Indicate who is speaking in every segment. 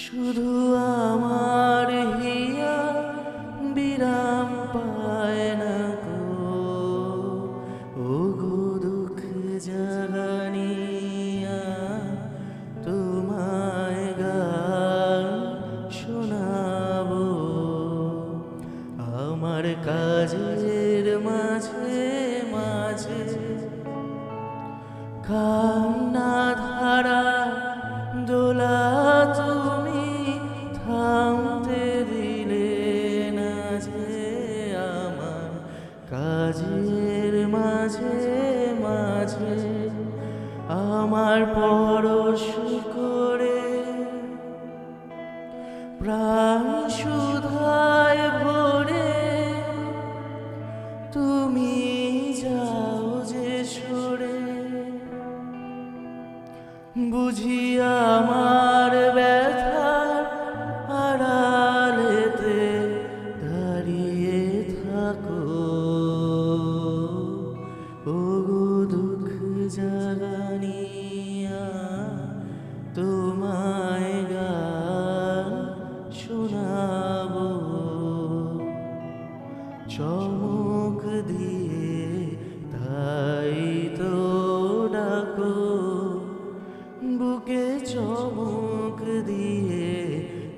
Speaker 1: শুধু আমার হিয়া বিরাম পায় না গো, ও গো দুঃখ জাগানিয়া তোমায় গান শোনাবো। আমার কাজের মাঝে মাঝে কান্না ধারা দোলা তুমি থামতে দিলে না যে। আমার কাজের মাঝে মাঝে আমার পরশ করে প্রাণ সুধায় ভরে তুমি যাও যে সরে। বুঝি আমার ব্যথার আড়ালেতে দাঁড়িয়ে থাকো, ও গো দুঃখ জাগানিয়া তোমায় গান শোনাবো। চমক দিয়ে তাই তো ডাকো, বুকে চমক দিয়ে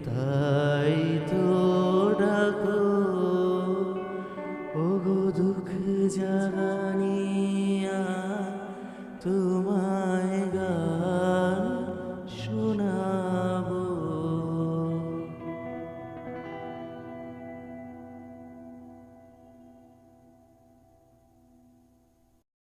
Speaker 1: তাই তো ডাকো, ও গো দুঃখ জাগা